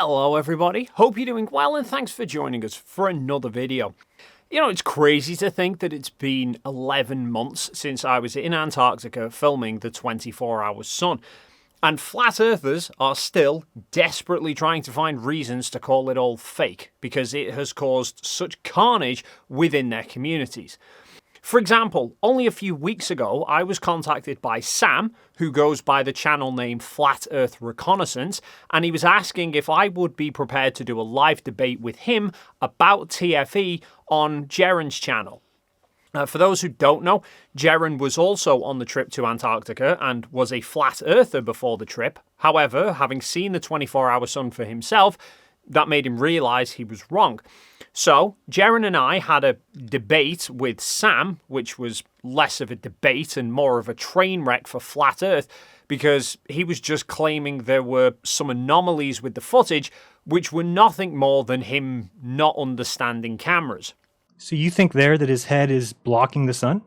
Hello everybody, hope you're doing well and thanks for joining us for another video. You know, it's crazy to think that it's been 11 months since I was in Antarctica filming the 24-hour sun. And flat earthers are still desperately trying to find reasons to call it all fake because it has caused such carnage within their communities. For example, only a few weeks ago, I was contacted by Sam, who goes by the channel name Flat Earth Reconnaissance, and he was asking if I would be prepared to do a live debate with him about TFE on Jeren's channel. For those who don't know, Jeren was also on the trip to Antarctica and was a flat earther before the trip. However, having seen the 24-hour sun for himself, that made him realise he was wrong. So, Jeren and I had a debate with Sam, which was less of a debate and more of a train wreck for Flat Earth, because he was just claiming there were some anomalies with the footage, which were nothing more than him not understanding cameras. So you think there that his head is blocking the sun?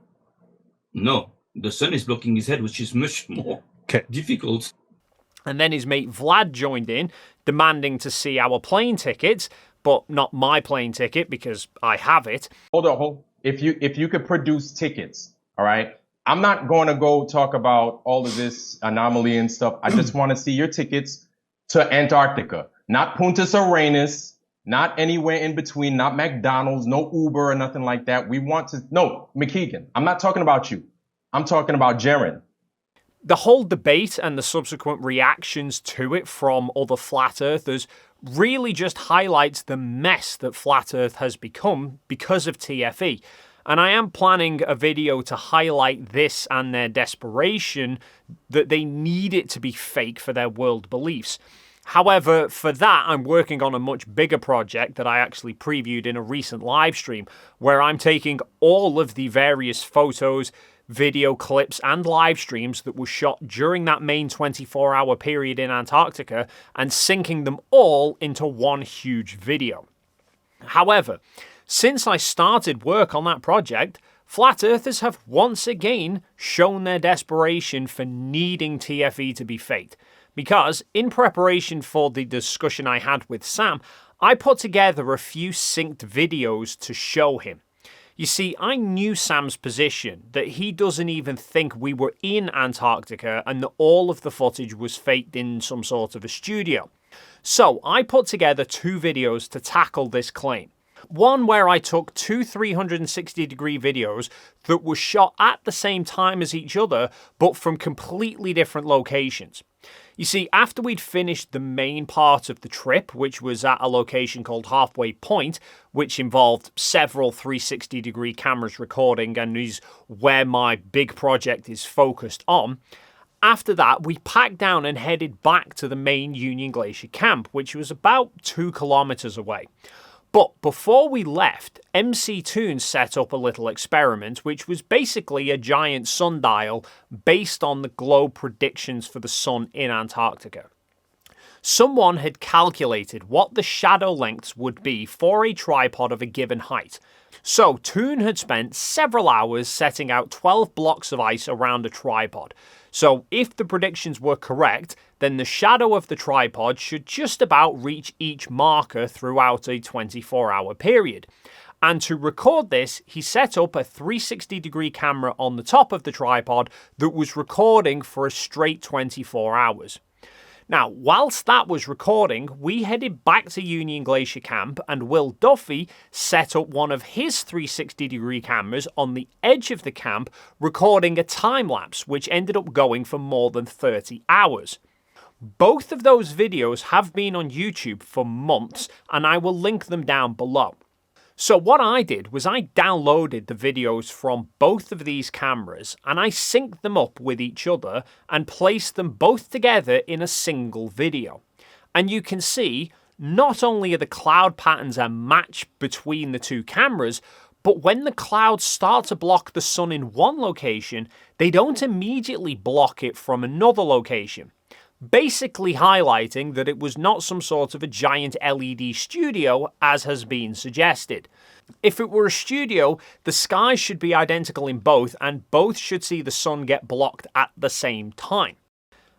No, the sun is blocking his head, which is much more difficult. And then his mate Vlad joined in, demanding to see our plane tickets, but not my plane ticket because I have it. Hold on. If you could produce tickets, all right? I'm not going to go talk about all of this anomaly and stuff. I just want to see your tickets to Antarctica, not Punta Arenas, not anywhere in between, not McDonald's, no Uber or nothing like that. No, McKeegan, I'm not talking about you. I'm talking about Jeren. The whole debate and the subsequent reactions to it from other flat earthers really just highlights the mess that flat earth has become because of TFE. And I am planning a video to highlight this and their desperation that they need it to be fake for their world beliefs. However, for that, I'm working on a much bigger project that I actually previewed in a recent live stream, where I'm taking all of the various photos, video clips and live streams that were shot during that main 24-hour period in Antarctica and syncing them all into one huge video. However, since I started work on that project, flat earthers have once again shown their desperation for needing TFE to be faked. Because, in preparation for the discussion I had with Sam, I put together a few synced videos to show him. You see, I knew Sam's position, that he doesn't even think we were in Antarctica and that all of the footage was faked in some sort of a studio. So, I put together two videos to tackle this claim. One where I took two 360-degree videos that were shot at the same time as each other, but from completely different locations. You see, after we'd finished the main part of the trip, which was at a location called Halfway Point, which involved several 360-degree cameras recording and is where my big project is focused on, after that we packed down and headed back to the main Union Glacier camp, which was about 2 kilometers away. But before we left, MC Toon set up a little experiment, which was basically a giant sundial based on the globe predictions for the sun in Antarctica. Someone had calculated what the shadow lengths would be for a tripod of a given height. So Toon had spent several hours setting out 12 blocks of ice around a tripod. So if the predictions were correct, then the shadow of the tripod should just about reach each marker throughout a 24-hour period. And to record this, he set up a 360-degree camera on the top of the tripod that was recording for a straight 24 hours. Now, whilst that was recording, we headed back to Union Glacier Camp and Will Duffy set up one of his 360-degree cameras on the edge of the camp, recording a time-lapse, which ended up going for more than 30 hours. Both of those videos have been on YouTube for months, and I will link them down below. So what I did was I downloaded the videos from both of these cameras and I synced them up with each other and placed them both together in a single video. And you can see not only are the cloud patterns a match between the two cameras, but when the clouds start to block the sun in one location, they don't immediately block it from another location. Basically highlighting that it was not some sort of a giant LED studio as has been suggested. If it were a studio, the skies should be identical in both and both should see the sun get blocked at the same time.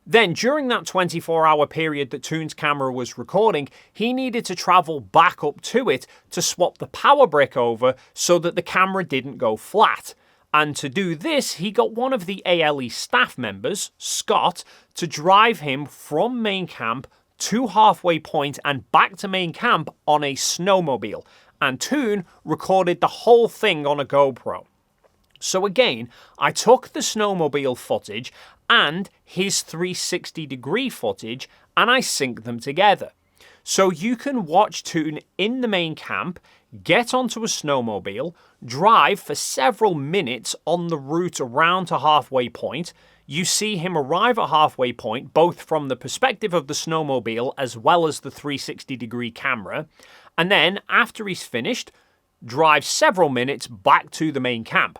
Then, during that 24-hour period that Toon's camera was recording, he needed to travel back up to it to swap the power brick over so that the camera didn't go flat. And to do this, he got one of the ALE staff members, Scott, to drive him from main camp to halfway point and back to main camp on a snowmobile. And Toon recorded the whole thing on a GoPro. So again, I took the snowmobile footage and his 360-degree footage and I synced them together. So you can watch Toon in the main camp, get onto a snowmobile, drive for several minutes on the route around to halfway point. You see him arrive at halfway point, both from the perspective of the snowmobile as well as the 360-degree camera. And then, after he's finished, drive several minutes back to the main camp.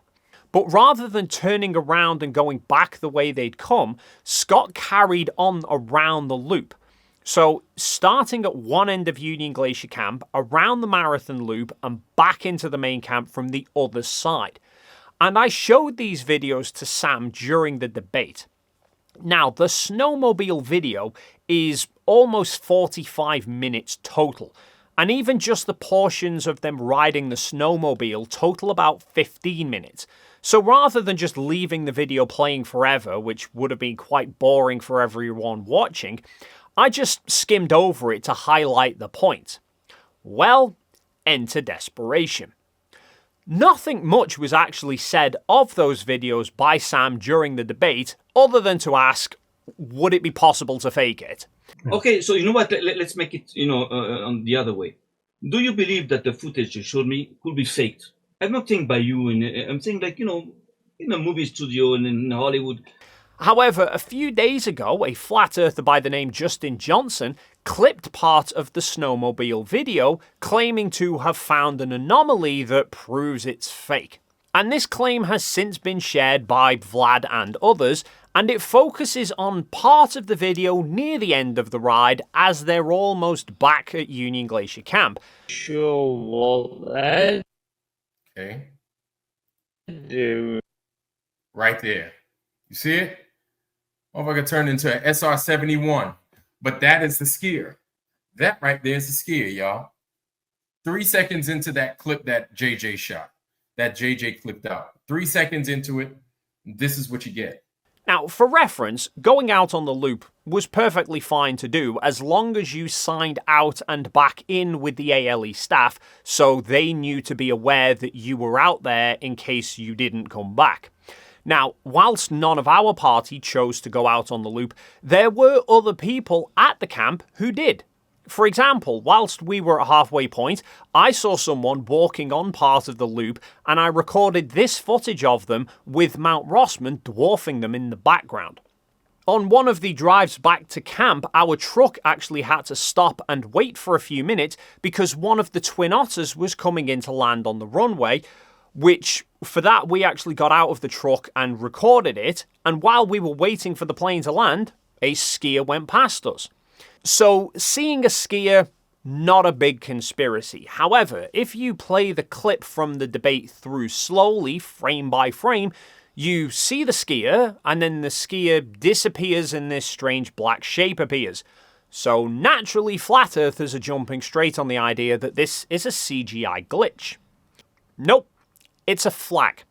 But rather than turning around and going back the way they'd come, Scott carried on around the loop. So, starting at one end of Union Glacier Camp, around the Marathon Loop, and back into the main camp from the other side. And I showed these videos to Sam during the debate. Now, the snowmobile video is almost 45 minutes total. And even just the portions of them riding the snowmobile total about 15 minutes. So rather than just leaving the video playing forever, which would have been quite boring for everyone watching, I just skimmed over it to highlight the point. Well, enter Desperation. Nothing much was actually said of those videos by Sam during the debate, other than to ask, would it be possible to fake it? Okay, so you know what? Let's make it, on the other way. Do you believe that the footage you showed me could be faked? I'm not saying by you, and I'm saying like, in a movie studio and in Hollywood. However, a few days ago, a flat earther by the name Justin Johnson clipped part of the snowmobile video, claiming to have found an anomaly that proves it's fake. And this claim has since been shared by Vlad and others, and it focuses on part of the video near the end of the ride as they're almost back at Union Glacier Camp. Okay. Right there. You see it? Motherfucker turned into an SR-71. But that is the skier. That right there is the skier, y'all. 3 seconds into that clip that JJ shot. That JJ clipped out. 3 seconds into it, this is what you get. Now, for reference, going out on the loop was perfectly fine to do as long as you signed out and back in with the ALE staff so they knew to be aware that you were out there in case you didn't come back. Now, whilst none of our party chose to go out on the loop, there were other people at the camp who did. For example, whilst we were at halfway point, I saw someone walking on part of the loop and I recorded this footage of them with Mount Rossman dwarfing them in the background. On one of the drives back to camp, our truck actually had to stop and wait for a few minutes because one of the Twin Otters was coming in to land on the runway, which for that we actually got out of the truck and recorded it, and while we were waiting for the plane to land, a skier went past us. So, seeing a skier, not a big conspiracy. However, if you play the clip from the debate through slowly, frame by frame, you see the skier, and then the skier disappears and this strange black shape appears. So, naturally, flat earthers are jumping straight on the idea that this is a CGI glitch. Nope, it's a flag.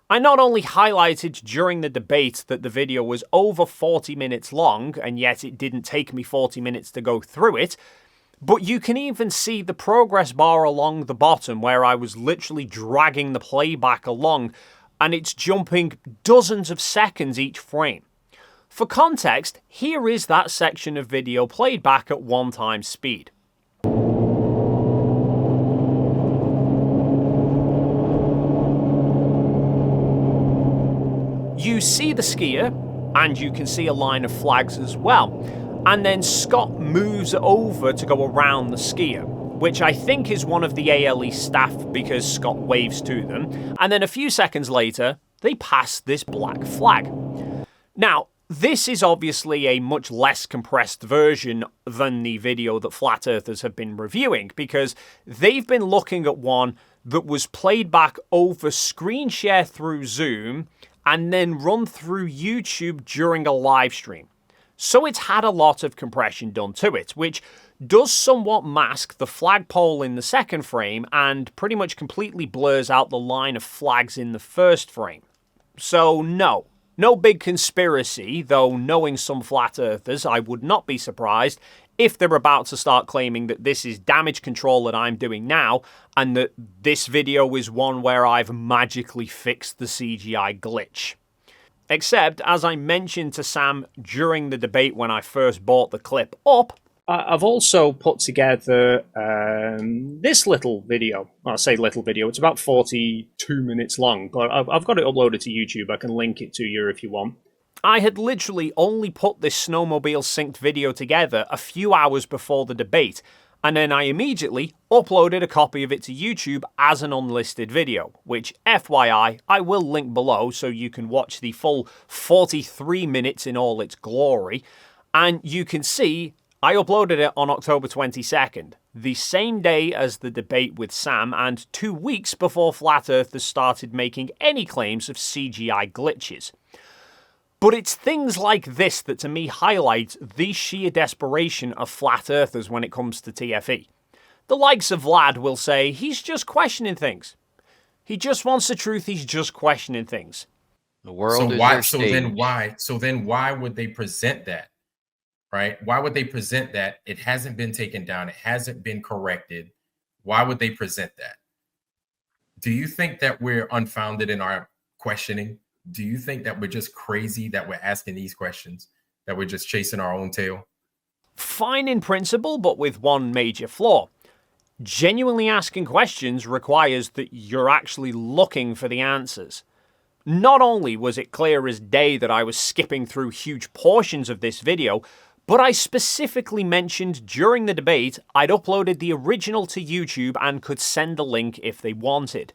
I not only highlighted during the debate that the video was over 40 minutes long, and yet it didn't take me 40 minutes to go through it, but you can even see the progress bar along the bottom where I was literally dragging the playback along, and it's jumping dozens of seconds each frame. For context, here is that section of video played back at 1x speed. You see the skier, and you can see a line of flags as well. And then Scott moves over to go around the skier, which I think is one of the ALE staff because Scott waves to them. And then a few seconds later, they pass this black flag. Now, this is obviously a much less compressed version than the video that Flat Earthers have been reviewing, because they've been looking at one that was played back over screen share through Zoom and then run through YouTube during a live stream. So it's had a lot of compression done to it, which does somewhat mask the flagpole in the second frame and pretty much completely blurs out the line of flags in the first frame. So no big conspiracy, though knowing some flat earthers, I would not be surprised if they're about to start claiming that this is damage control that I'm doing now, and that this video is one where I've magically fixed the CGI glitch. Except, as I mentioned to Sam during the debate when I first bought the clip up, I've also put together this little video. Well, I say little video, it's about 42 minutes long, but I've got it uploaded to YouTube. I can link it to you if you want. I had literally only put this Snowmobile synced video together a few hours before the debate, and then I immediately uploaded a copy of it to YouTube as an unlisted video, which, FYI, I will link below so you can watch the full 43 minutes in all its glory, and you can see I uploaded it on October 22nd, the same day as the debate with Sam and 2 weeks before Flat Earthers started making any claims of CGI glitches. But it's things like this that to me highlight the sheer desperation of Flat Earthers when it comes to TFE. The likes of Vlad will say he's just questioning things. He just wants the truth, he's just questioning things. The world is their stage. So then why would they present that? Right? Why would they present that? It hasn't been taken down. It hasn't been corrected. Why would they present that? Do you think that we're unfounded in our questioning? Do you think that we're just crazy that we're asking these questions, that we're just chasing our own tail? Fine in principle, but with one major flaw. Genuinely asking questions requires that you're actually looking for the answers. Not only was it clear as day that I was skipping through huge portions of this video, but I specifically mentioned during the debate I'd uploaded the original to YouTube and could send the link if they wanted.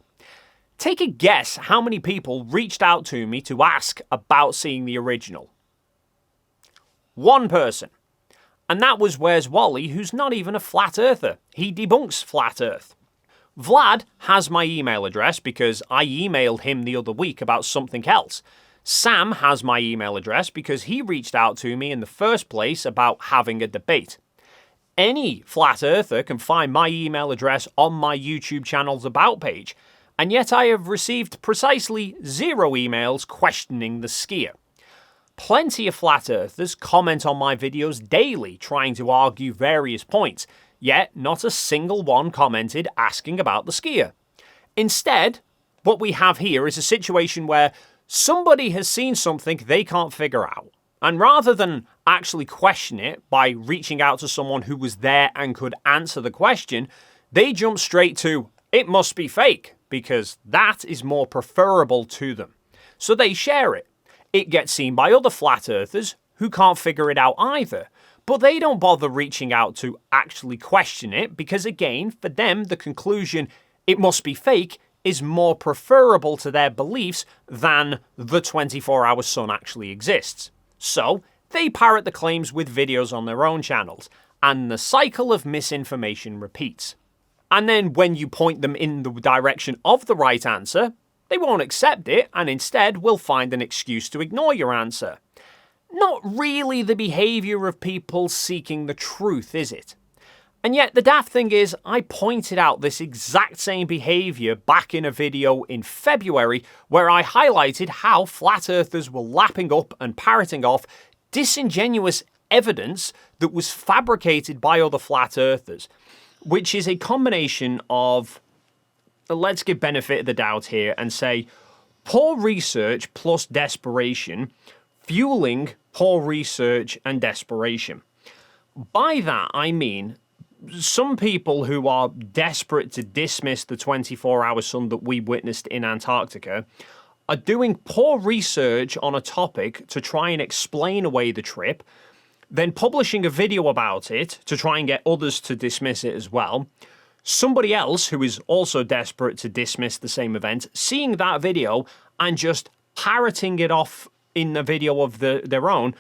Take a guess how many people reached out to me to ask about seeing the original. One person. And that was Where's Wally, who's not even a flat earther. He debunks flat earth. Vlad has my email address because I emailed him the other week about something else. Sam has my email address because he reached out to me in the first place about having a debate. Any flat earther can find my email address on my YouTube channel's About page, and yet I have received precisely 0 emails questioning the skier. Plenty of flat earthers comment on my videos daily trying to argue various points, yet not a single one commented asking about the skier. Instead, what we have here is a situation where somebody has seen something they can't figure out, and rather than actually question it by reaching out to someone who was there and could answer the question, they jump straight to, it must be fake, because that is more preferable to them. So they share it. It gets seen by other flat earthers who can't figure it out either, but they don't bother reaching out to actually question it because, again, for them, the conclusion, it must be fake, is more preferable to their beliefs than the 24-hour sun actually exists. So they parrot the claims with videos on their own channels, and the cycle of misinformation repeats. And then when you point them in the direction of the right answer, they won't accept it and instead will find an excuse to ignore your answer. Not really the behaviour of people seeking the truth, is it? And yet the daft thing is, I pointed out this exact same behaviour back in a video in February where I highlighted how flat earthers were lapping up and parroting off disingenuous evidence that was fabricated by other flat earthers, which is a combination of, let's give benefit of the doubt here and say, poor research plus desperation fueling poor research and desperation. By that, I mean some people who are desperate to dismiss the 24-hour sun that we witnessed in Antarctica are doing poor research on a topic to try and explain away the trip, then publishing a video about it to try and get others to dismiss it as well. Somebody else who is also desperate to dismiss the same event, seeing that video and just parroting it off in a video of their own,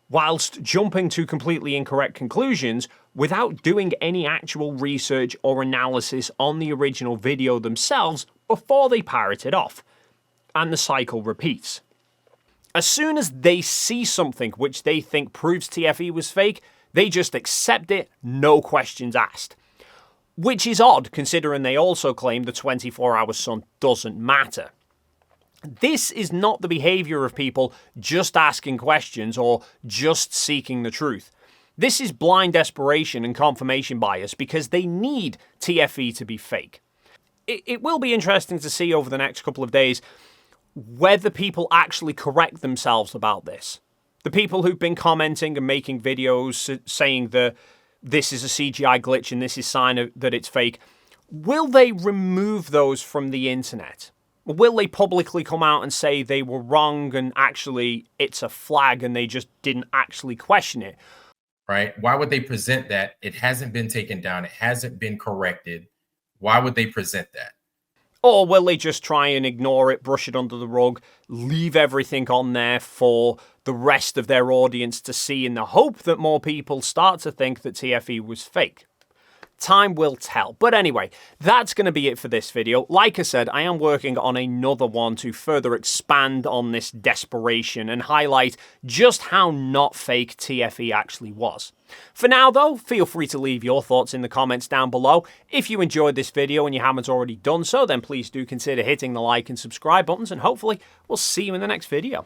whilst jumping to completely incorrect conclusions without doing any actual research or analysis on the original video themselves before they parrot it off. And the cycle repeats. As soon as they see something which they think proves TFE was fake, they just accept it, no questions asked. Which is odd, considering they also claim the 24-hour sun doesn't matter. This is not the behaviour of people just asking questions or just seeking the truth. This is blind desperation and confirmation bias because they need TFE to be fake. It will be interesting to see over the next couple of days whether people actually correct themselves about this. The people who've been commenting and making videos saying that this is a CGI glitch and this is sign that it's fake, will they remove those from the internet? Will they publicly come out and say they were wrong and actually it's a flag and they just didn't actually question it? Right? Why would they present that? It hasn't been taken down. It hasn't been corrected. Why would they present that? Or will they just try and ignore it, brush it under the rug, leave everything on there for the rest of their audience to see in the hope that more people start to think that TFE was fake? Time will tell. But anyway, that's going to be it for this video. Like I said, I am working on another one to further expand on this desperation and highlight just how not fake TFE actually was. For now though, feel free to leave your thoughts in the comments down below. If you enjoyed this video and you haven't already done so, then please do consider hitting the like and subscribe buttons, and hopefully we'll see you in the next video.